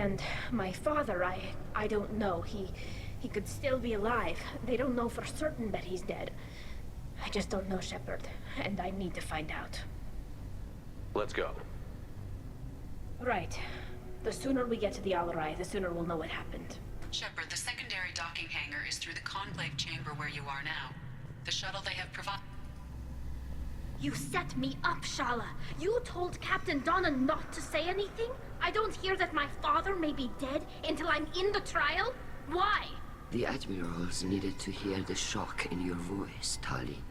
And my father, I don't know. He could still be alive. They don't know for certain that he's dead. I just don't know, Shepard, and I need to find out. Let's go. Right. The sooner we get to the Alarai, the sooner we'll know what happened. Shepard, the secondary docking hangar is through the conclave chamber where you are now. The shuttle they have provided... You set me up, Shala. You told Captain Donna not to say anything? I don't hear that my father may be dead until I'm in the trial? Why? The Admirals needed to hear the shock in your voice, Tali.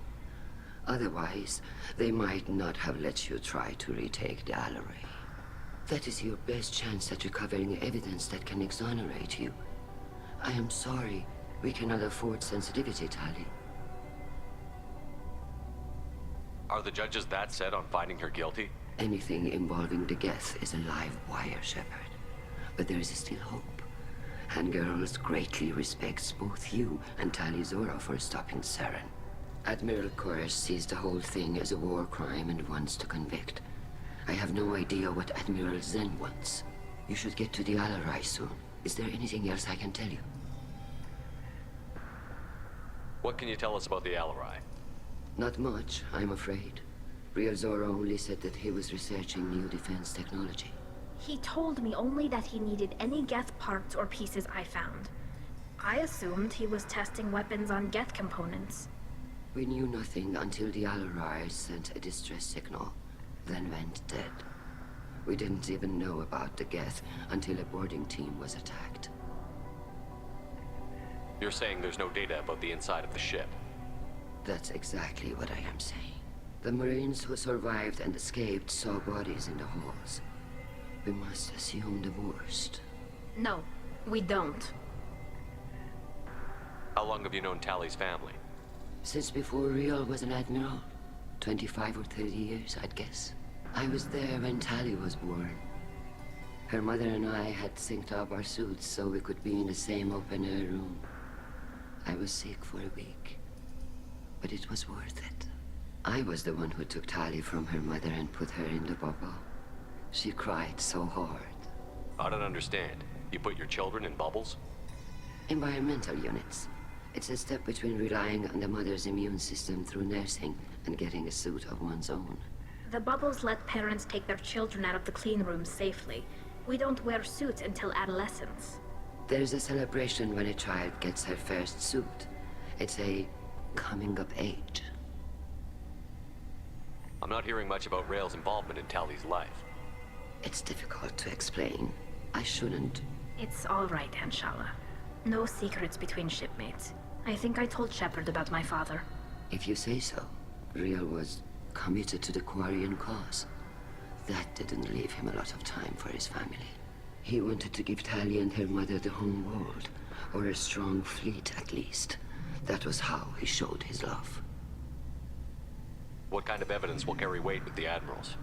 Otherwise, they might not have let you try to retake the Alarai. That is your best chance at recovering evidence that can exonerate you. I am sorry. We cannot afford sensitivity, Tali. Are the judges that set on finding her guilty? Anything involving the Geth is a live wire, Shepard. But there is still hope. Handgirls greatly respects both you and Tali Zora for stopping Saren. Admiral Koresh sees the whole thing as a war crime and wants to convict. I have no idea what Admiral Zen wants. You should get to the Alarai soon. Is there anything else I can tell you? What can you tell us about the Alarai? Not much, I'm afraid. Real Zora only said that he was researching new defense technology. He told me only that he needed any Geth parts or pieces I found. I assumed he was testing weapons on Geth components. We knew nothing until the Alarai sent a distress signal, then went dead. We didn't even know about the Geth until a boarding team was attacked. You're saying there's no data about the inside of the ship? That's exactly what I am saying. The Marines who survived and escaped saw bodies in the halls. We must assume the worst. No, we don't. How long have you known Tali's family? Since before Riel was an admiral. 25 or 30 years, I'd guess. I was there when Tali was born. Her mother and I had synced up our suits so we could be in the same open-air room. I was sick for a week, but it was worth it. I was the one who took Tali from her mother and put her in the bubble. She cried so hard. I don't understand. You put your children in bubbles? Environmental units. It's a step between relying on the mother's immune system through nursing and getting a suit of one's own. The bubbles let parents take their children out of the clean rooms safely. We don't wear suits until adolescence. There's a celebration when a child gets her first suit. It's a coming of age. I'm not hearing much about Rael's involvement in Tali's life. It's difficult to explain. I shouldn't. It's all right, Anshala. No secrets between shipmates. I think I told Shepard about my father. If you say so. Riel was committed to the Quarian cause. That didn't leave him a lot of time for his family. He wanted to give Tali and her mother the home world, or a strong fleet at least. That was how he showed his love. What kind of evidence will carry weight with the admirals?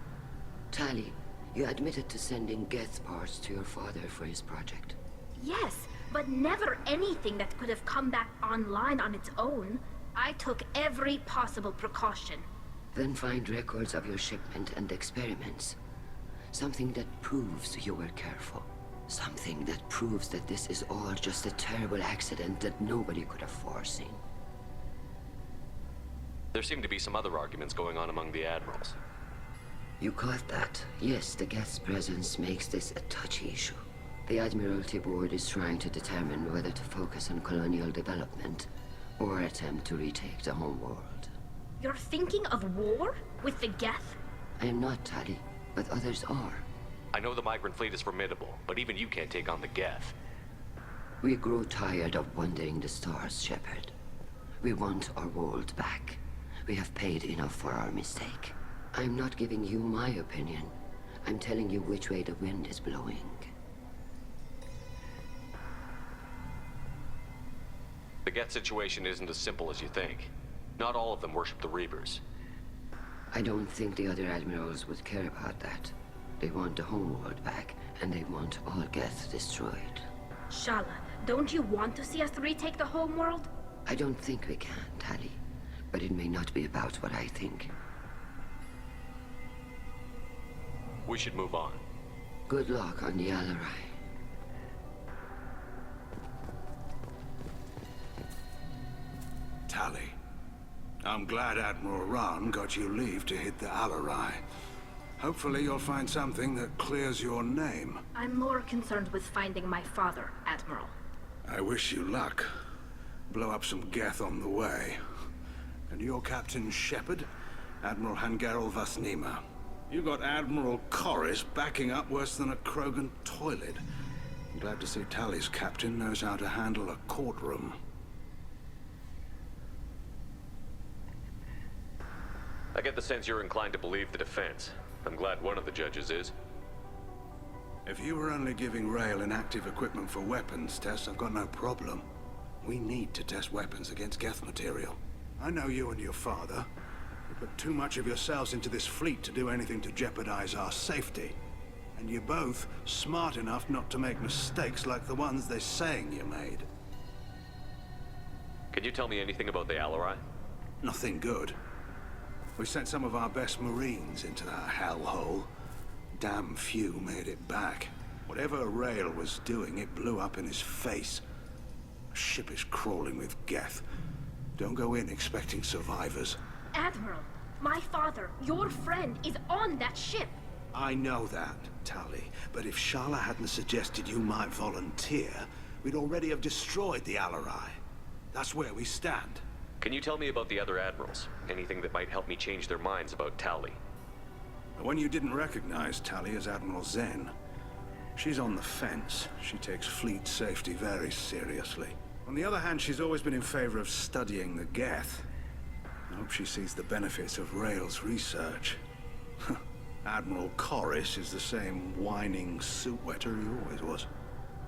Tali, you admitted to sending Geth parts to your father for his project. Yes, but never anything that could have come back online on its own. I took every possible precaution. Then find records of your shipment and experiments. Something that proves you were careful. Something that proves that this is all just a terrible accident that nobody could have foreseen. There seem to be some other arguments going on among the admirals. You caught that? Yes, the Geth's presence makes this a touchy issue. The Admiralty Board is trying to determine whether to focus on colonial development or attempt to retake the home world. You're thinking of war? With the Geth? I am not, Tali, but others are. I know the migrant fleet is formidable, but even you can't take on the Geth. We grow tired of wandering the stars, Shepard. We want our world back. We have paid enough for our mistake. I'm not giving you my opinion. I'm telling you which way the wind is blowing. The Geth situation isn't as simple as you think. Not all of them worship the Reapers. I don't think the other admirals would care about that. They want the homeworld back, and they want all Geth destroyed. Shala, don't you want to see us retake the homeworld? I don't think we can, Tali. But it may not be about what I think. We should move on. Good luck on the Alarai. Tally. I'm glad Admiral Rahn got you leave to hit the Alarai. Hopefully you'll find something that clears your name. I'm more concerned with finding my father, Admiral. I wish you luck. Blow up some Geth on the way. And your Captain Shepard? Admiral Hangarel Vasnima. You got Admiral Corris backing up worse than a Krogan toilet. I'm glad to see Tally's captain knows how to handle a courtroom. I get the sense you're inclined to believe the defense. I'm glad one of the judges is. If you were only giving Rail inactive equipment for weapons tests, I've got no problem. We need to test weapons against Geth material. I know you and your father. You put too much of yourselves into this fleet to do anything to jeopardize our safety. And you're both smart enough not to make mistakes like the ones they're saying you made. Can you tell me anything about the Alarai? Nothing good. We sent some of our best Marines into that hellhole. Damn few made it back. Whatever Rail was doing, it blew up in his face. A ship is crawling with Geth. Don't go in expecting survivors. Admiral, my father, your friend, is on that ship. I know that, Tally. But if Shala hadn't suggested you might volunteer, we'd already have destroyed the Alarai. That's where we stand. Can you tell me about the other admirals? Anything that might help me change their minds about Tally? The one you didn't recognize, Tally, is Admiral Zen. She's on the fence. She takes fleet safety very seriously. On the other hand, she's always been in favor of studying the Geth. I hope she sees the benefits of Rail's research. Admiral Corris is the same whining suit-wetter he always was.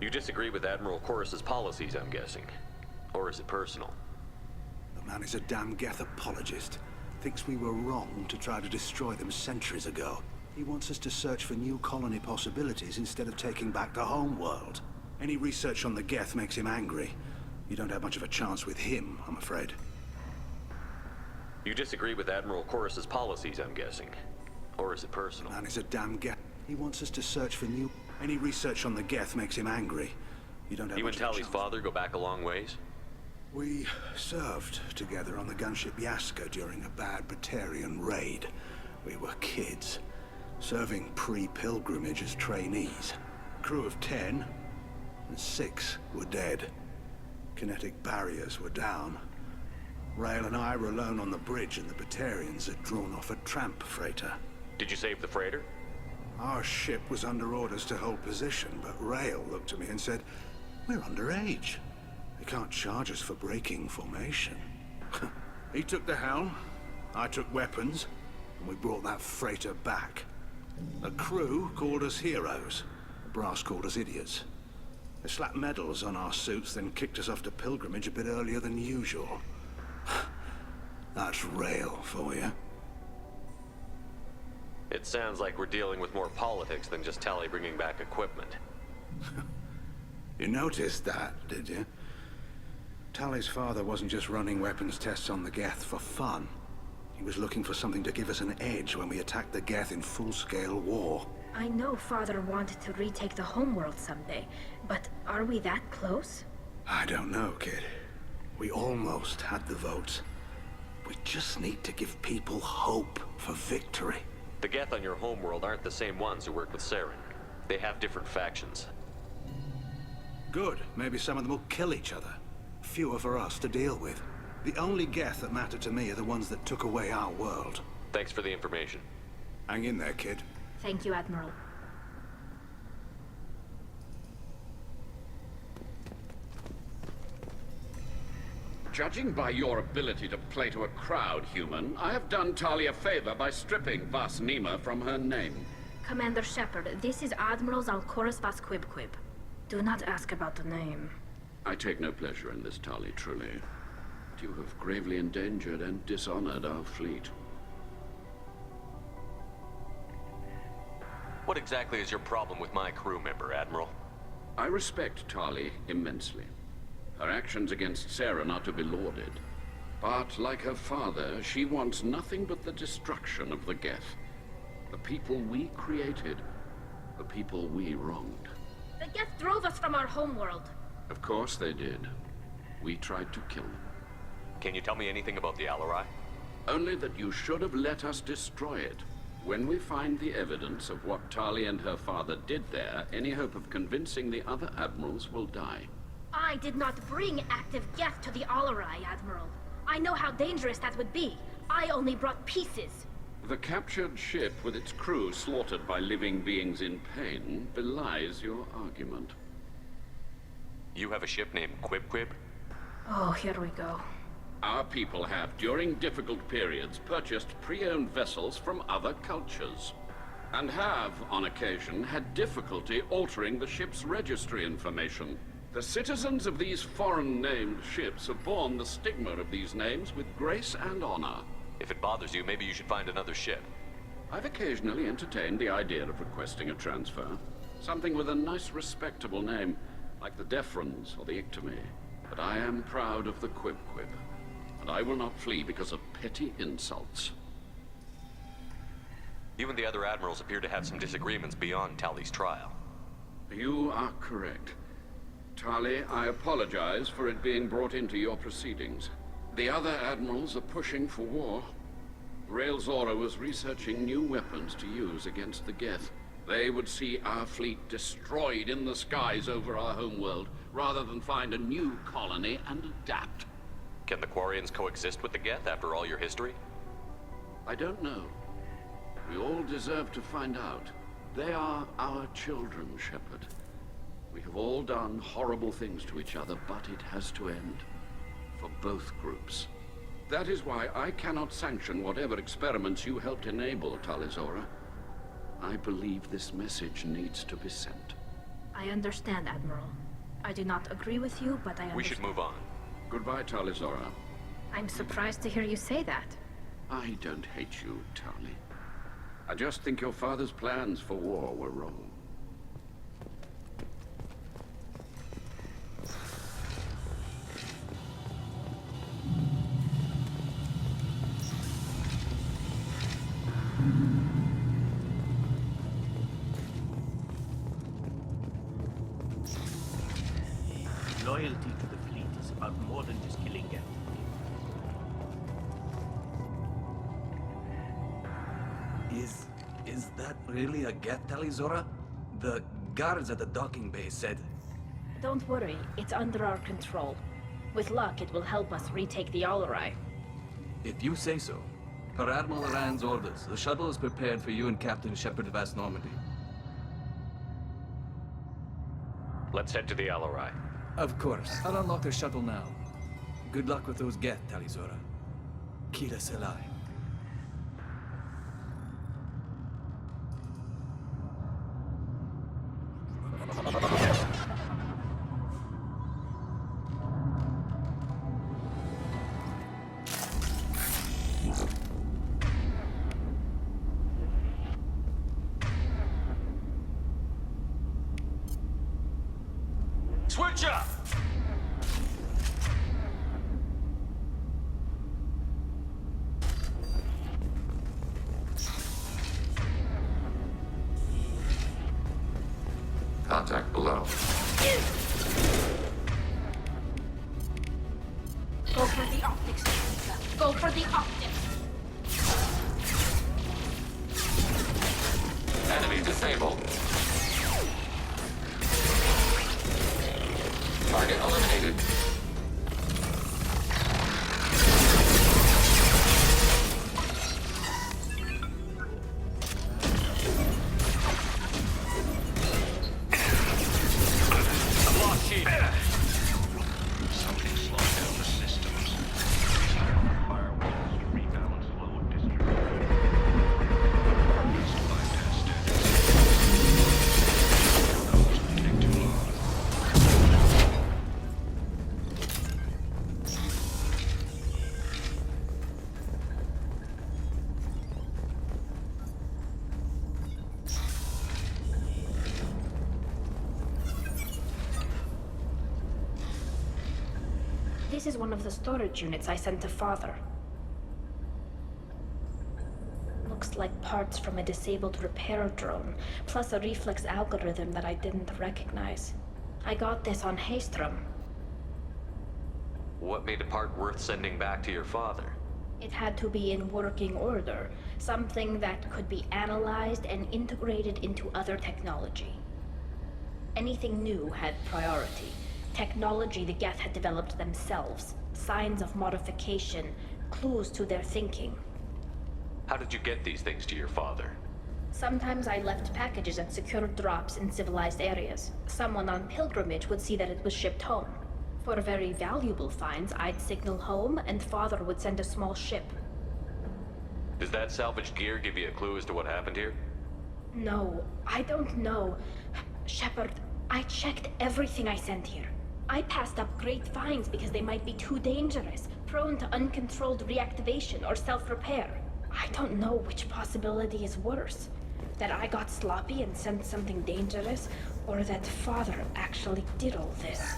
You disagree with Admiral Corris's policies, I'm guessing. Or is it personal? The man is a damn Geth apologist. Thinks we were wrong to try to destroy them centuries ago. He wants us to search for new colony possibilities instead of taking back the home world. Any research on the Geth makes him angry. You don't have much of a chance with him, I'm afraid. You disagree with Admiral Corris's policies, I'm guessing. Or is it personal? The man is a damn Geth. He wants us to search for new... Any research on the Geth makes him angry. You don't have You much and of a Tally's chance. father go back a long ways? We served together on the gunship Yaska during a bad Batarian raid. We were kids, serving pre-pilgrimage as trainees. Crew of 10, and 6 were dead. Kinetic barriers were down. Rail and I were alone on the bridge, and the Batarians had drawn off a tramp freighter. Did you save the freighter? Our ship was under orders to hold position, but Rail looked at me and said, "We're underage. They can't charge us for breaking formation." He took the helm, I took weapons, and we brought that freighter back. The crew called us heroes. The brass called us idiots. They slapped medals on our suits, then kicked us off to pilgrimage a bit earlier than usual. That's Rail for you. It sounds like we're dealing with more politics than just Tally bringing back equipment. You noticed that, did you? Tally's father wasn't just running weapons tests on the Geth for fun. He was looking for something to give us an edge when we attacked the Geth in full-scale war. I know father wanted to retake the homeworld someday, but are we that close? I don't know, kid. We almost had the votes. We just need to give people hope for victory. The Geth on your homeworld aren't the same ones who work with Saren. They have different factions. Good. Maybe some of them will kill each other. Fewer for us to deal with. The only Geth that matter to me are the ones that took away our world. Thanks for the information. Hang in there, kid. Thank you, Admiral. Judging by your ability to play to a crowd, human, I have done Tali a favor by stripping Vasnima from her name. Commander Shepard, this is Admiral Zalkoris Vasquibquib. Do not ask about the name. I take no pleasure in this, Tali, truly. But you have gravely endangered and dishonored our fleet. What exactly is your problem with my crew member, Admiral? I respect Tali immensely. Her actions against Saren are to be lauded. But, like her father, she wants nothing but the destruction of the Geth. The people we created. The people we wronged. The Geth drove us from our homeworld. Of course they did. We tried to kill them. Can you tell me anything about the Alarai? Only that you should have let us destroy it. When we find the evidence of what Tali and her father did there, any hope of convincing the other admirals will die. I did not bring active Geth to the Alarai, Admiral. I know how dangerous that would be. I only brought pieces. The captured ship with its crew slaughtered by living beings in pain belies your argument. You have a ship named Quib? Oh, here we go. Our people have, during difficult periods, purchased pre-owned vessels from other cultures. And have, on occasion, had difficulty altering the ship's registry information. The citizens of these foreign-named ships have borne the stigma of these names with grace and honor. If it bothers you, maybe you should find another ship. I've occasionally entertained the idea of requesting a transfer. Something with a nice, respectable name, like the Defrons or the Ictomy. But I am proud of the Quib, and I will not flee because of petty insults. You and the other admirals appear to have some disagreements beyond Tali's trial. You are correct. Tali, I apologize for it being brought into your proceedings. The other admirals are pushing for war. Rael Zora was researching new weapons to use against the Geth. They would see our fleet destroyed in the skies over our homeworld, rather than find a new colony and adapt. Can the Quarians coexist with the Geth after all your history? I don't know. We all deserve to find out. They are our children, Shepard. We have all done horrible things to each other, but it has to end. For both groups. That is why I cannot sanction whatever experiments you helped enable, Tali Zora. I believe this message needs to be sent. I understand, Admiral. I do not agree with you, but I understand. We should move on. Goodbye, Tali Zora. I'm surprised to hear you say that. I don't hate you, Tali. I just think your father's plans for war were wrong. Loyalty to the fleet is about more than just killing Geth. Is that really a Geth, Tali Zora? The guards at the docking bay said... Don't worry, it's under our control. With luck, it will help us retake the Alarai. If you say so. Per Admiral Rand's orders, the shuttle is prepared for you and Captain Shepard of West Normandy. Let's head to the Alarai. Of course. I'll unlock the shuttle now. Good luck with those Geth, Tali Zora. Kira Selai. Switch up! Contact below. Go for the optics, Jessica. Go for the optics. Enemy disabled. Target eliminated. Something slowed down the systems. Firewalls rebound slow distribution. Must bypass standards. Those would take too long. This is one of the storage units I sent to Father. Looks like parts from a disabled repair drone, plus a reflex algorithm that I didn't recognize. I got this on Haystrom. What made a part worth sending back to your father? It had to be in working order, something that could be analyzed and integrated into other technology. Anything new had priority. Technology the Geth had developed themselves, signs of modification, clues to their thinking. How did you get these things to your father? Sometimes I left packages at secure drops in civilized areas. Someone on pilgrimage would see that it was shipped home. For very valuable finds, I'd signal home, and Father would send a small ship. Does that salvaged gear give you a clue as to what happened here? No, I don't know. Shepard, I checked everything I sent here. I passed up great finds because they might be too dangerous, prone to uncontrolled reactivation or self-repair. I don't know which possibility is worse. That I got sloppy and sent something dangerous, or that Father actually did all this.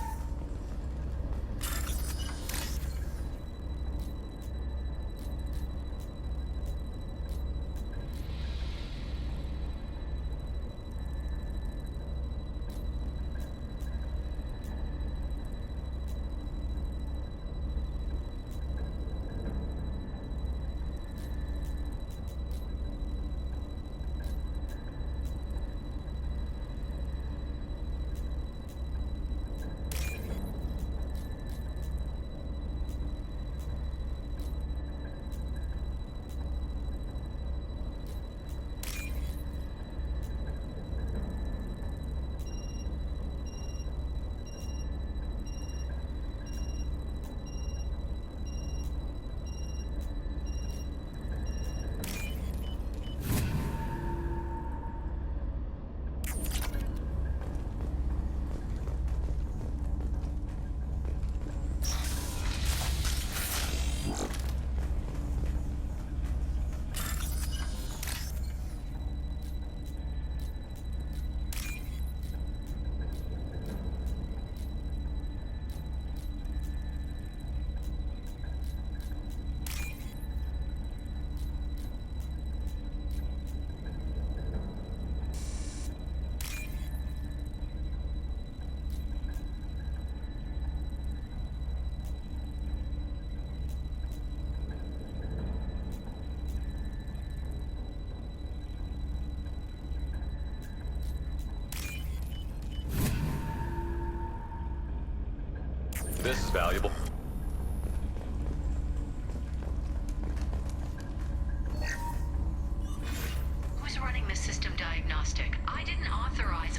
This is valuable. Who's running the system diagnostic? I didn't authorize...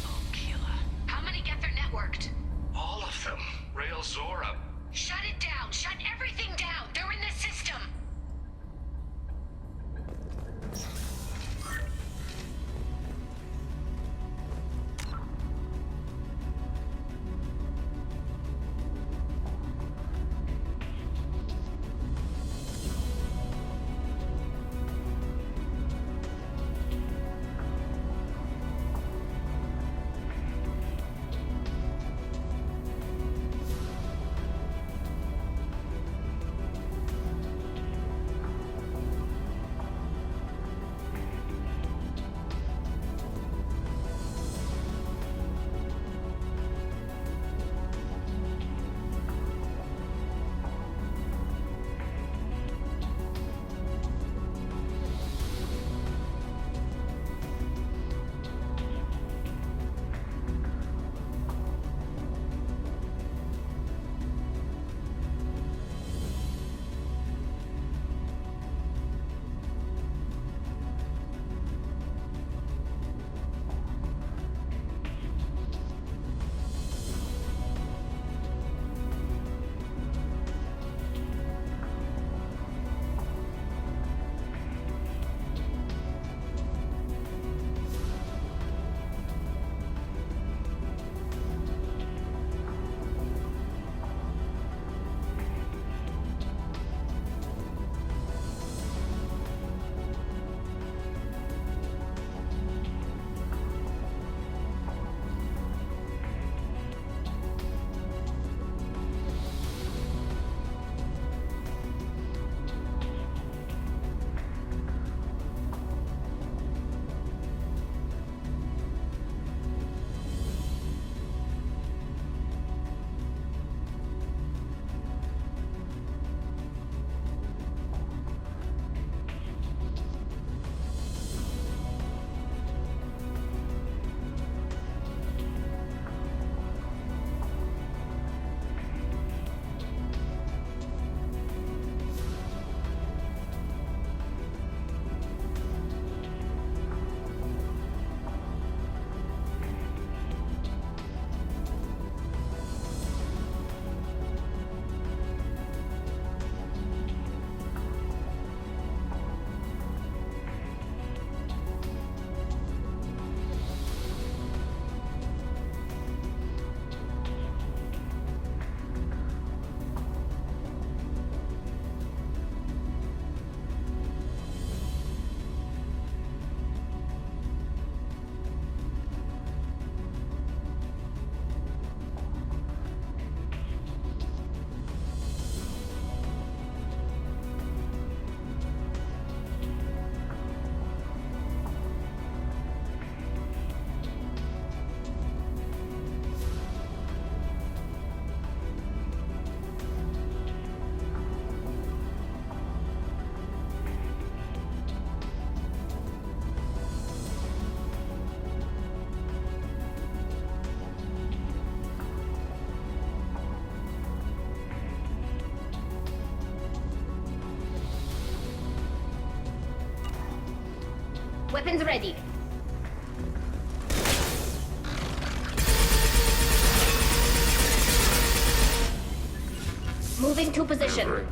Oh, killer. How many Geth are networked? All of them. Rail Zora. Shut it down! Shut everything down! They're in the system! Weapons ready. Moving to position. Maneuvering.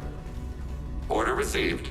Order received.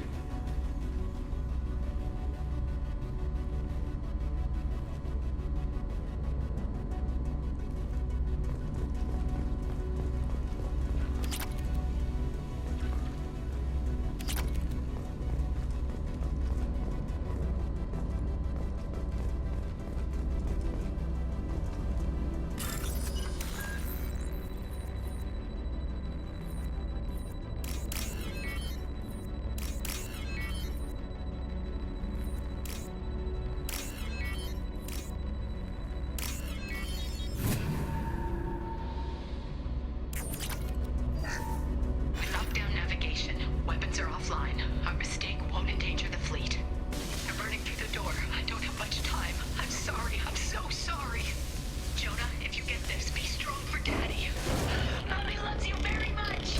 Lockdown navigation. Weapons are offline. Our mistake won't endanger the fleet. I'm burning through the door. I don't have much time. I'm sorry. I'm so sorry. Jonah, if you get this, be strong for Daddy. Mommy loves you very much.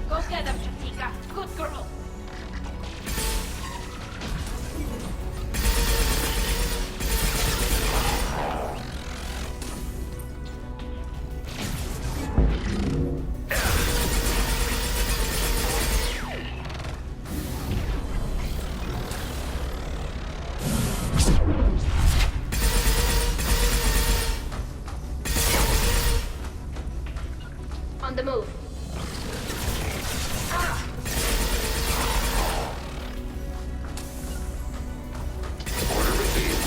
Go get them, Chatika. Good girl. On the move. Order received.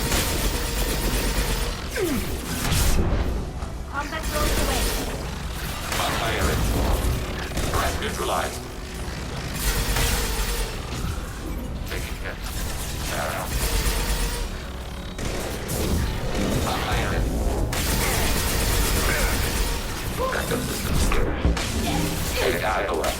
Combat drones away. Anti-airlift. Threat neutralized. Taking hit. Arrow. Anti-airlift. Backup system secure. AI away.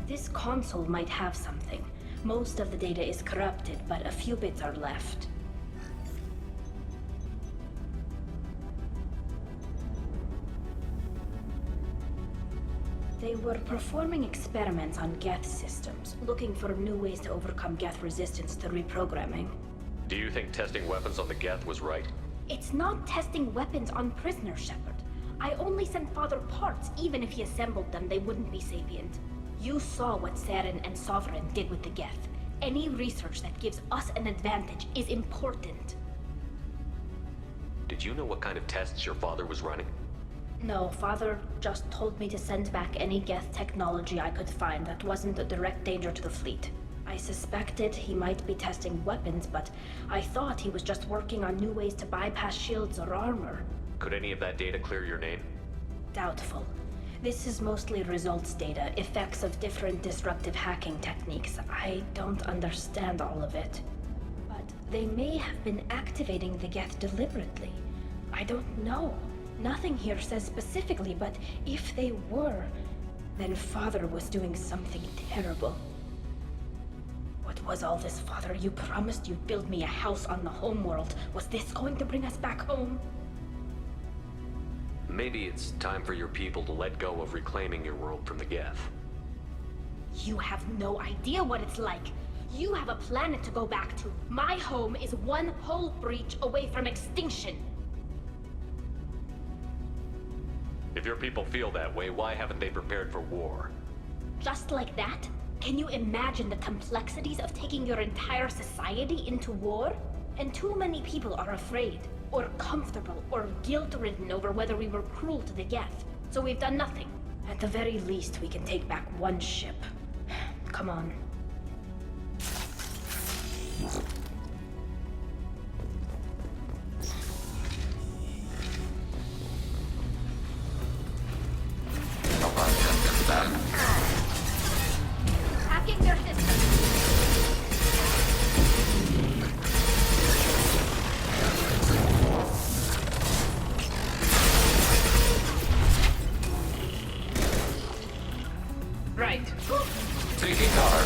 This console might have something. Most of the data is corrupted, but a few bits are left. They were performing experiments on Geth systems, looking for new ways to overcome Geth resistance to reprogramming. Do you think testing weapons on the Geth was right? It's not testing weapons on prisoners, Shepard. I only sent Father parts. Even if he assembled them, they wouldn't be sapient. You saw what Saren and Sovereign did with the Geth. Any research that gives us an advantage is important. Did you know what kind of tests your father was running? No, Father just told me to send back any Geth technology I could find that wasn't a direct danger to the fleet. I suspected he might be testing weapons, but I thought he was just working on new ways to bypass shields or armor. Could any of that data clear your name? Doubtful. This is mostly results data, effects of different disruptive hacking techniques. I don't understand all of it. But they may have been activating the Geth deliberately. I don't know. Nothing here says specifically, but if they were, then Father was doing something terrible. What was all this, Father? You promised you'd build me a house on the homeworld. Was this going to bring us back home? Maybe it's time for your people to let go of reclaiming your world from the Geth. You have no idea what it's like. You have a planet to go back to. My home is one hull breach away from extinction. If your people feel that way, why haven't they prepared for war? Just like that? Can you imagine the complexities of taking your entire society into war? And too many people are afraid, or comfortable, or guilt-ridden over whether we were cruel to the Geth. So we've done nothing. At the very least, we can take back one ship. Come on. Hacking their system. Right. Taking cover.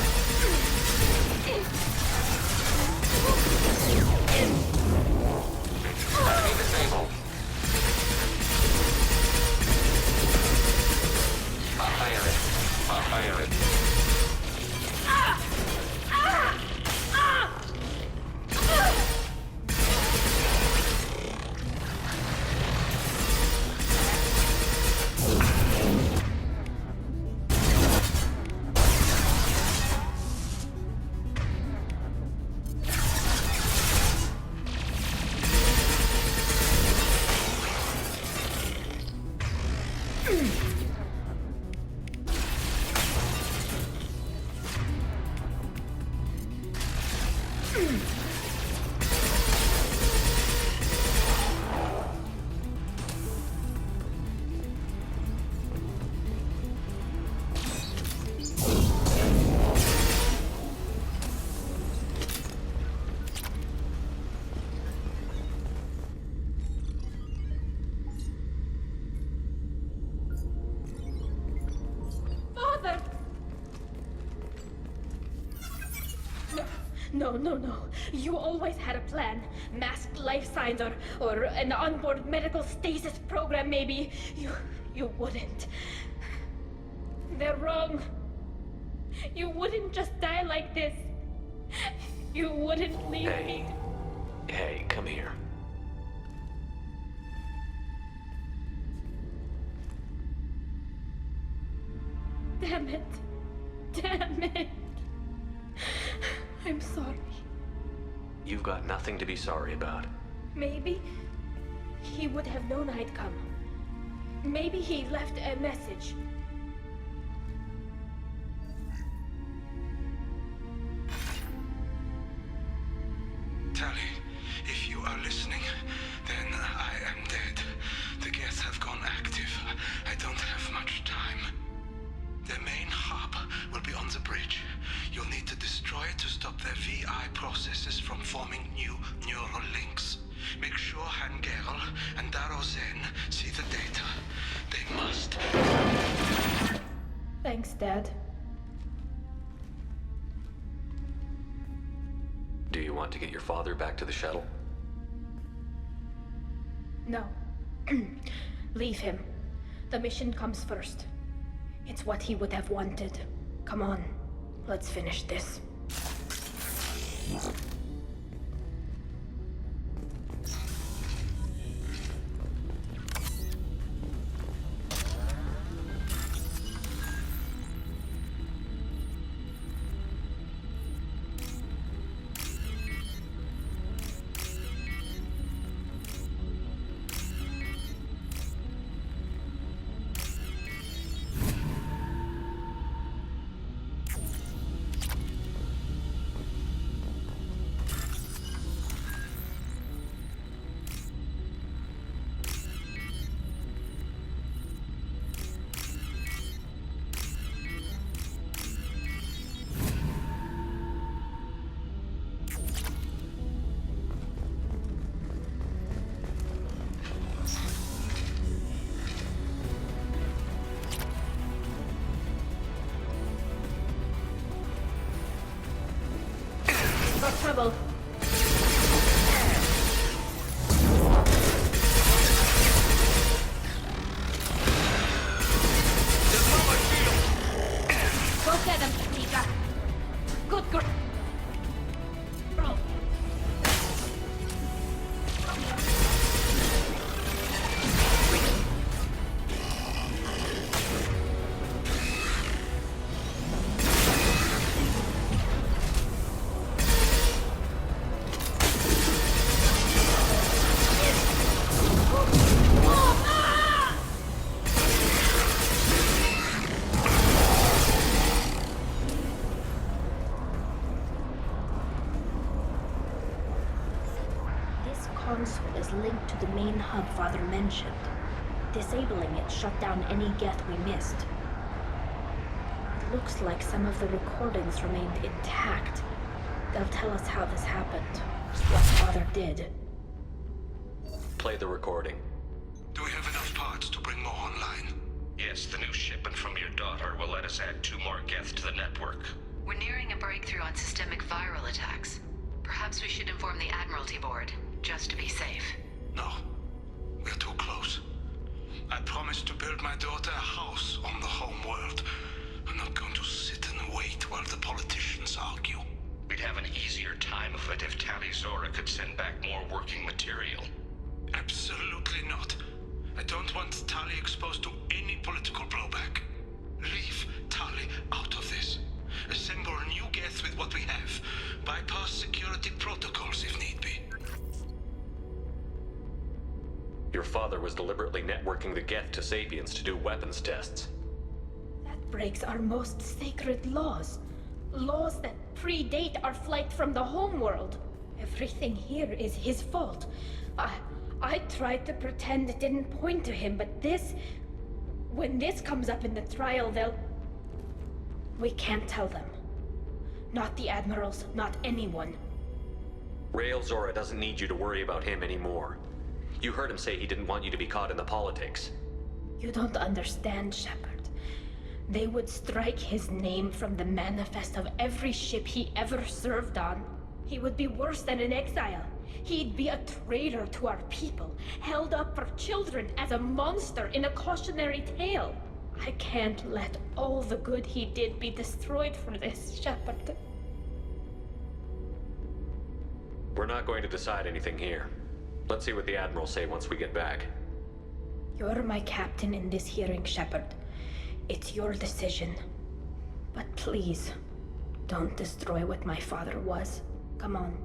Enemy disabled. Fire it. Father! No. You always had a plan. Masked life signs or an onboard medical stasis program, maybe. You wouldn't. They're wrong. You wouldn't just die like this. You wouldn't leave me. Hey, come here. Damn it. I'm sorry. You've got nothing to be sorry about. Maybe he would have known I'd come. Maybe he left a message. Tally, if you are listening, then I am dead. The Geth have gone active. I don't have much time. Their main hub will be on the bridge. You'll need to destroy it to stop their VI processes from forming new neural links. Make sure Hangerl and Darozen see the data. They must. Thanks, Dad. Do you want to get your father back to the shuttle? No. Leave him. The mission comes first. It's what he would have wanted. Come on, let's finish this. trouble. Go get him, Tika. Good girl. Console is linked to the main hub Father mentioned. Disabling it shut down any Geth we missed. It looks like some of the recordings remained intact. They'll tell us how this happened, what Father did. Play the recording. Do we have enough parts to bring more online? Yes, the new shipment from your daughter will let us add 2 more Geth to the network. We're nearing a breakthrough on systemic viral attacks. Perhaps we should inform the Admiralty Board, just to be safe. No. We're too close. I promised to build my daughter a house on the home world. I'm not going to sit and wait while the politicians argue. We'd have an easier time of it if Tali Zora could send back more working material. Absolutely not. I don't want Tali exposed to any political blowback. Leave Tali out of this. Assemble new Geth with what we have. Bypass security protocols if need be. Your father was deliberately networking the Geth to Sapiens to do weapons tests. That breaks our most sacred laws. Laws that predate our flight from the homeworld. Everything here is his fault. I tried to pretend it didn't point to him, but this... When this comes up in the trial, they'll... We can't tell them. Not the admirals, not anyone. Rael Zora doesn't need you to worry about him anymore. You heard him say he didn't want you to be caught in the politics. You don't understand, Shepard. They would strike his name from the manifest of every ship he ever served on. He would be worse than an exile. He'd be a traitor to our people, held up for children as a monster in a cautionary tale. I can't let all the good he did be destroyed for this, Shepard. We're not going to decide anything here. Let's see what the Admirals say once we get back. You're my captain in this hearing, Shepard. It's your decision. But please, don't destroy what my father was. Come on.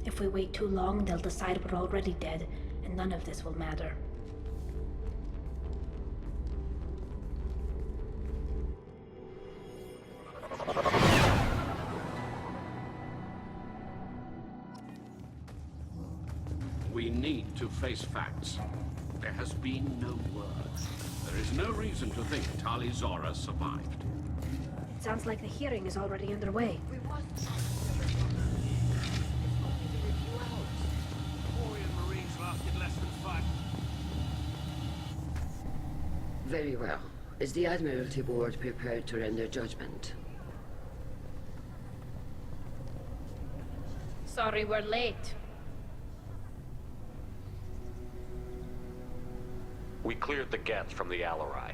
If we wait too long, they'll decide we're already dead, and none of this will matter. We need to face facts. There has been no word. There is no reason to think Tali Zora survived. It sounds like the hearing is already underway. Very well. Is the Admiralty Board prepared to render judgment? Sorry we're late. We cleared the Geth from the Alarai.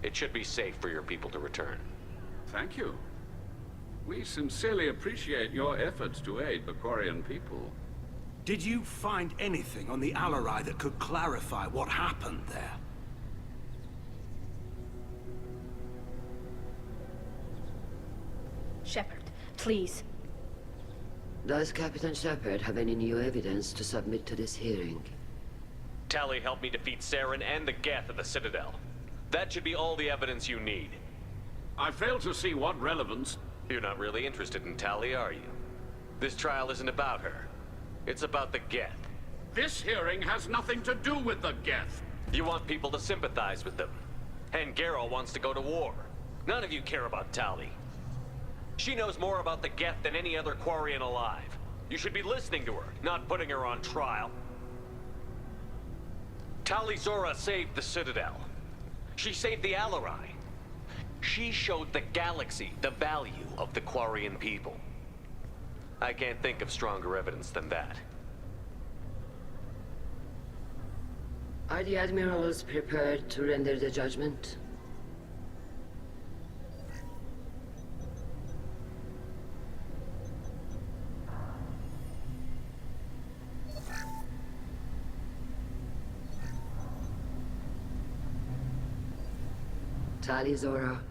It should be safe for your people to return. Thank you. We sincerely appreciate your efforts to aid the Quarian people. Did you find anything on the Alarai that could clarify what happened there? Shepard, please. Does Captain Shepard have any new evidence to submit to this hearing? Tali helped me defeat Saren and the Geth at the Citadel. That should be all the evidence you need. I fail to see what relevance... You're not really interested in Tali, are you? This trial isn't about her. It's about the Geth. This hearing has nothing to do with the Geth. You want people to sympathize with them. And Geralt wants to go to war. None of you care about Tali. She knows more about the Geth than any other Quarian alive. You should be listening to her, not putting her on trial. Tali Zora saved the Citadel. She saved the Alarai. She showed the galaxy the value of the Quarian people. I can't think of stronger evidence than that. Are the admirals prepared to render the judgment? Tali Zora,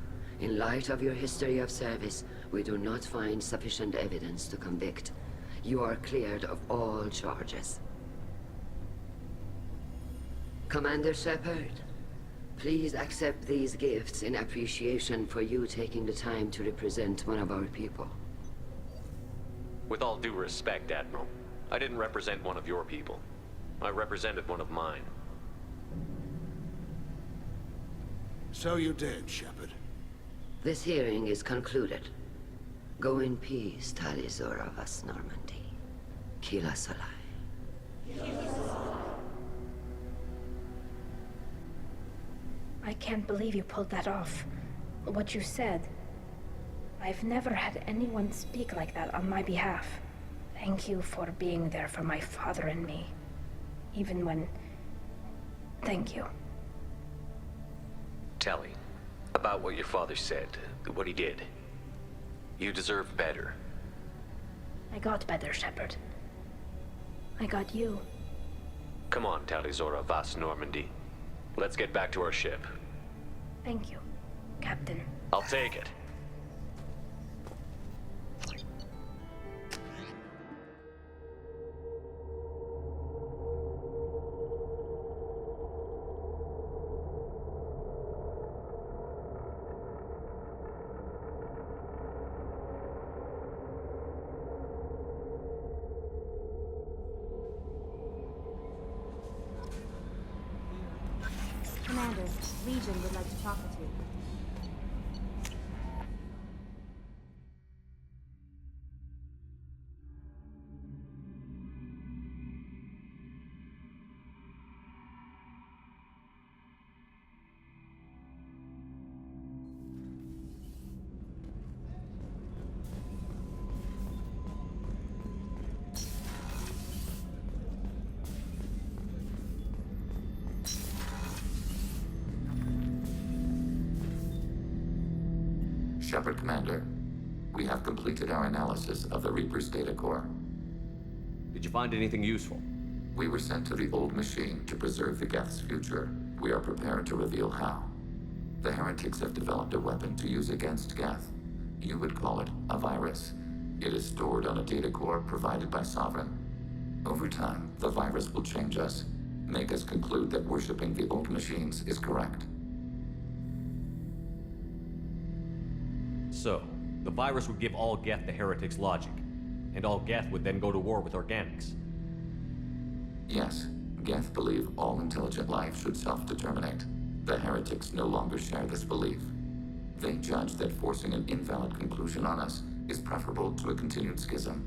in light of your history of service, we do not find sufficient evidence to convict. You are cleared of all charges. Commander Shepard, please accept these gifts in appreciation for you taking the time to represent one of our people. With all due respect, Admiral, I didn't represent one of your people. I represented one of mine. So you did, Shepard. This hearing is concluded. Go in peace, Tali Zora Vas Normandy. Kila Salai. I can't believe you pulled that off. What you said. I've never had anyone speak like that on my behalf. Thank you for being there for my father and me. Even when... Thank you. Tali, about what your father said, what he did. You deserve better. I got better, Shepard. I got you. Come on, Tali Zora Vas Normandy. Let's get back to our ship. Thank you, Captain. I'll take it. Commander, Legion would like to talk with you. Shepard, Commander. We have completed our analysis of the Reaper's data core. Did you find anything useful? We were sent to the old machine to preserve the Geth's future. We are prepared to reveal how. The heretics have developed a weapon to use against Geth. You would call it a virus. It is stored on a data core provided by Sovereign. Over time, the virus will change us, make us conclude that worshipping the old machines is correct. So, the virus would give all Geth the heretics' logic, and all Geth would then go to war with organics. Yes, Geth believe all intelligent life should self-determinate. The heretics no longer share this belief. They judge that forcing an invalid conclusion on us is preferable to a continued schism.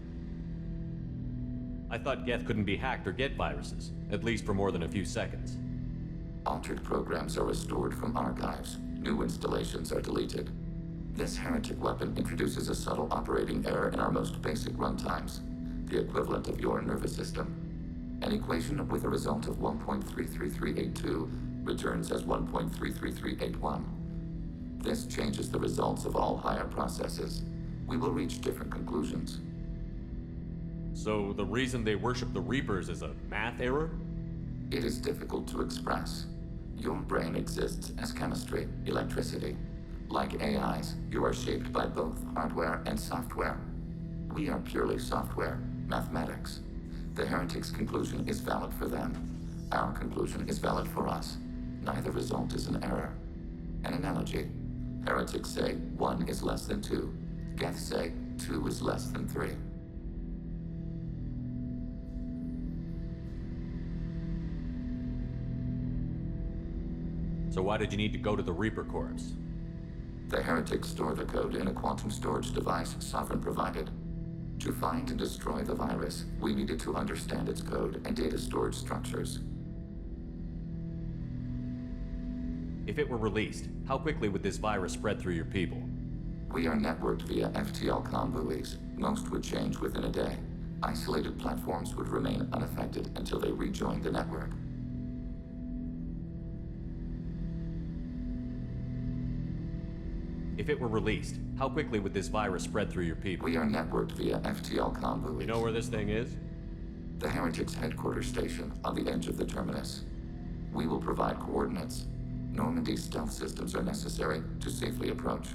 I thought Geth couldn't be hacked or get viruses, at least for more than a few seconds. Altered programs are restored from archives. New installations are deleted. This heretic weapon introduces a subtle operating error in our most basic runtimes, the equivalent of your nervous system. An equation with a result of 1.33382 returns as 1.33381. This changes the results of all higher processes. We will reach different conclusions. So the reason they worship the Reapers is a math error? It is difficult to express. Your brain exists as chemistry, electricity. Like AIs, you are shaped by both hardware and software. We are purely software, mathematics. The heretics' conclusion is valid for them. Our conclusion is valid for us. Neither result is an error. An analogy. Heretics say 1 is less than 2. Geth say 2 is less than 3. So why did you need to go to the Reaper Corps? The heretics store the code in a quantum storage device Sovereign provided. To find and destroy the virus, we needed to understand its code and data storage structures. If it were released, how quickly would this virus spread through your people? We are networked via FTL-COM buoys. Most would change within a day. Isolated platforms would remain unaffected until they rejoin the network. If it were released, how quickly would this virus spread through your people? We are networked via FTL-COM buoys. You know where this thing is? The Heretics' headquarters station on the edge of the terminus. We will provide coordinates. Normandy's stealth systems are necessary to safely approach.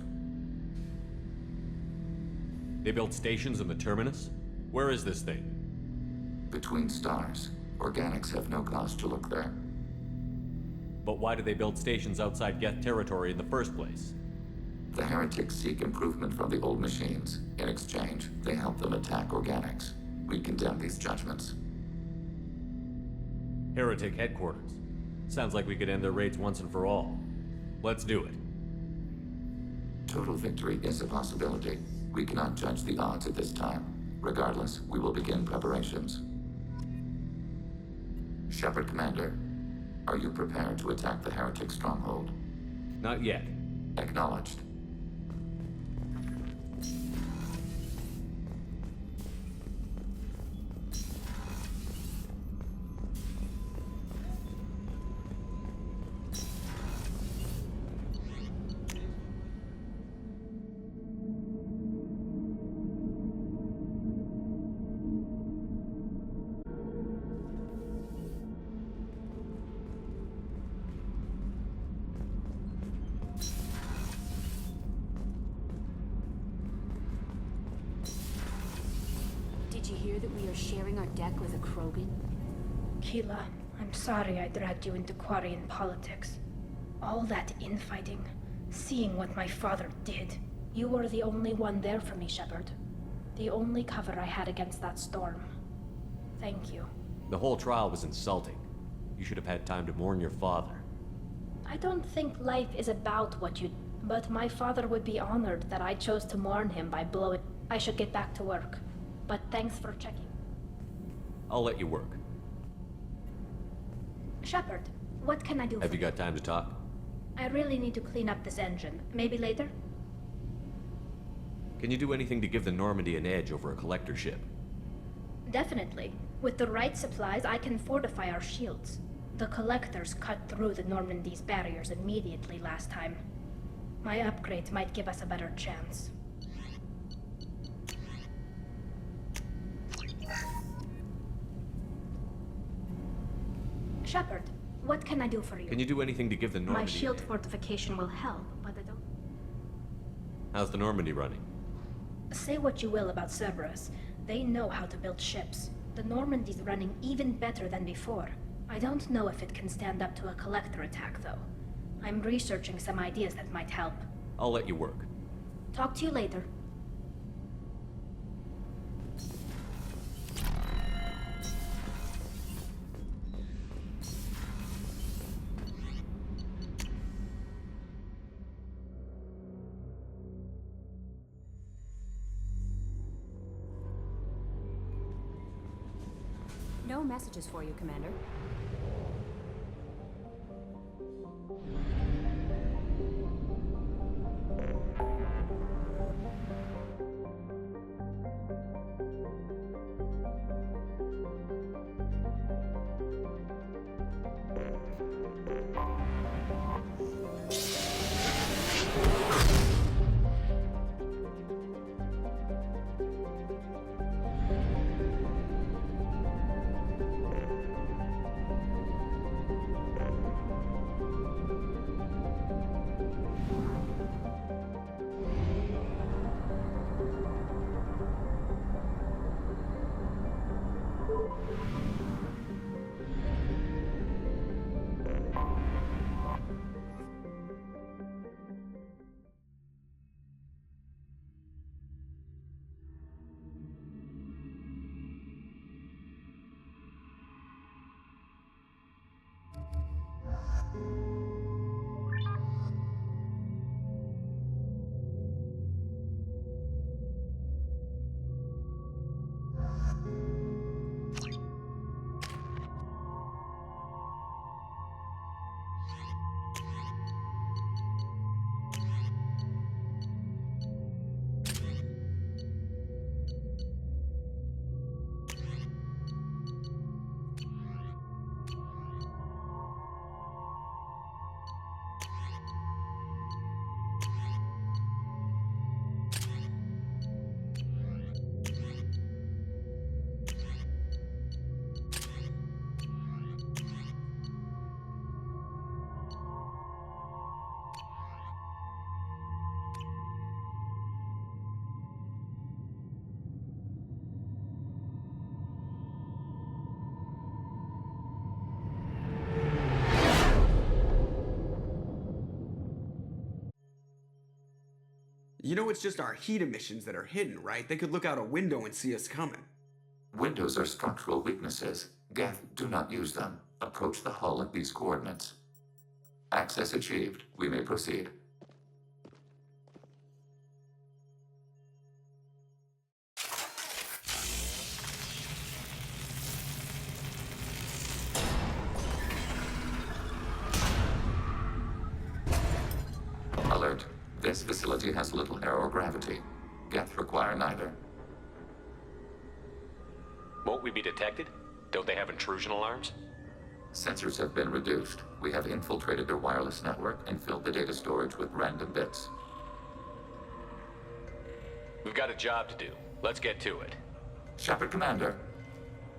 They built stations in the terminus? Where is this thing? Between stars. Organics have no cause to look there. But why do they build stations outside Geth territory in the first place? The Heretics seek improvement from the old machines. In exchange, they help them attack Organics. We condemn these judgments. Heretic headquarters. Sounds like we could end their raids once and for all. Let's do it. Total victory is a possibility. We cannot judge the odds at this time. Regardless, we will begin preparations. Shepard Commander, are you prepared to attack the Heretic stronghold? Not yet. Acknowledged. Did you hear that we are sharing our deck with a Krogan? Keela, I'm sorry I dragged you into Quarian politics. All that infighting, seeing what my father did. You were the only one there for me, Shepard. The only cover I had against that storm. Thank you. The whole trial was insulting. You should have had time to mourn your father. I don't think life is about what you... But my father would be honored that I chose to mourn him by blowing... I should get back to work. But thanks for checking. I'll let you work. Shepard, what can I do Have for you got time to talk? I really need to clean up this engine. Maybe later? Can you do anything to give the Normandy an edge over a collector ship? Definitely. With the right supplies, I can fortify our shields. The collectors cut through the Normandy's barriers immediately last time. My upgrades might give us a better chance. Shepard, what can I do for you? Can you do anything to give the Normandy... My shield fortification will help, but I don't... How's the Normandy running? Say what you will about Cerberus. They know how to build ships. The Normandy's running even better than before. I don't know if it can stand up to a collector attack, though. I'm researching some ideas that might help. I'll let you work. Talk to you later. No messages for you, Commander. You know it's just our heat emissions that are hidden, right? They could look out a window and see us coming. Windows are structural weaknesses. Geth, do not use them. Approach the hull at these coordinates. Access achieved. We may proceed. Alert. This facility has little air or gravity. Geth require neither. Won't we be detected? Don't they have intrusion alarms? Sensors have been reduced. We have infiltrated their wireless network and filled the data storage with random bits. We've got a job to do. Let's get to it. Shepard Commander,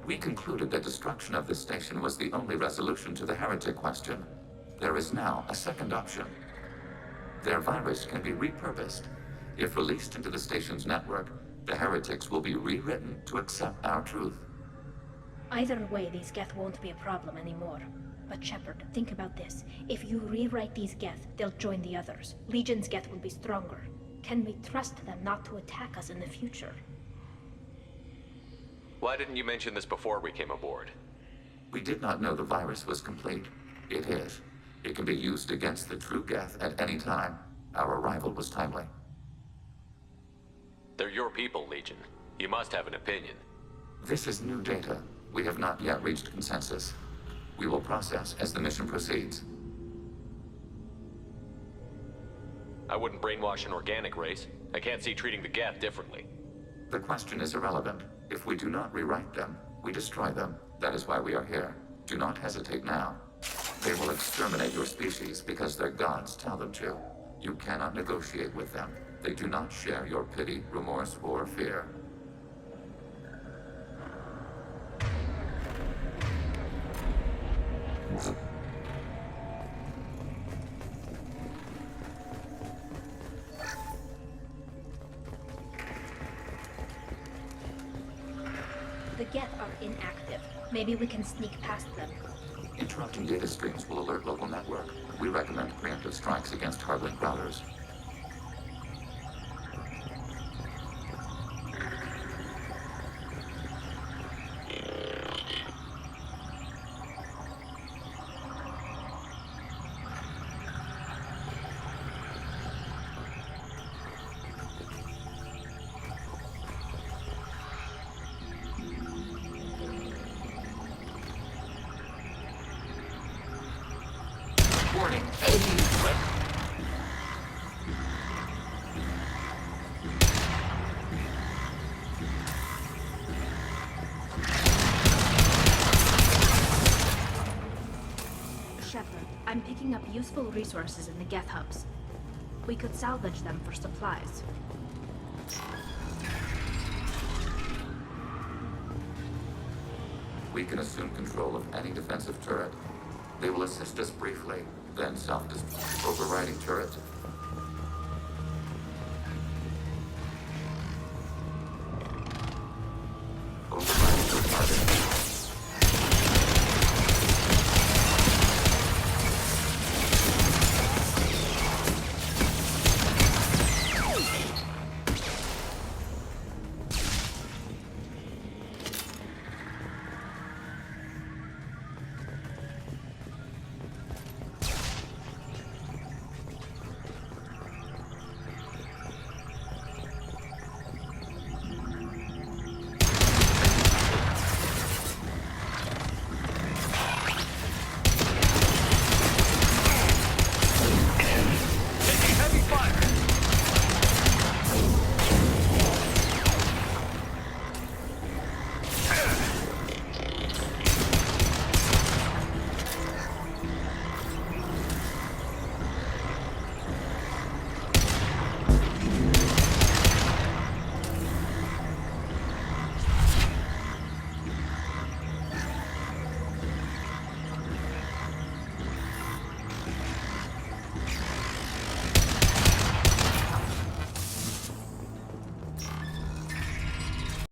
we concluded that destruction of this station was the only resolution to the heretic question. There is now a second option. Their virus can be repurposed. If released into the station's network, the heretics will be rewritten to accept our truth. Either way, these Geth won't be a problem anymore. But Shepard, think about this. If you rewrite these Geth, they'll join the others. Legion's Geth will be stronger. Can we trust them not to attack us in the future? Why didn't you mention this before we came aboard? We did not know the virus was complete. It is. It can be used against the true Geth at any time. Our arrival was timely. They're your people, Legion. You must have an opinion. This is new data. We have not yet reached consensus. We will process as the mission proceeds. I wouldn't brainwash an organic race. I can't see treating the Geth differently. The question is irrelevant. If we do not rewrite them, we destroy them. That is why we are here. Do not hesitate now. They will exterminate your species because their gods tell them to. You cannot negotiate with them. They do not share your pity, remorse, or fear. The Geth are inactive. Maybe we can sneak past them. Interrupting data streams will alert local network. We recommend preemptive strikes against harboring prowlers. Warning, enemy threat. Shepard, I'm picking up useful resources in the Geth hubs. We could salvage them for supplies. We can assume control of any defensive turret. They will assist us briefly, then self-destruct. Overriding turret.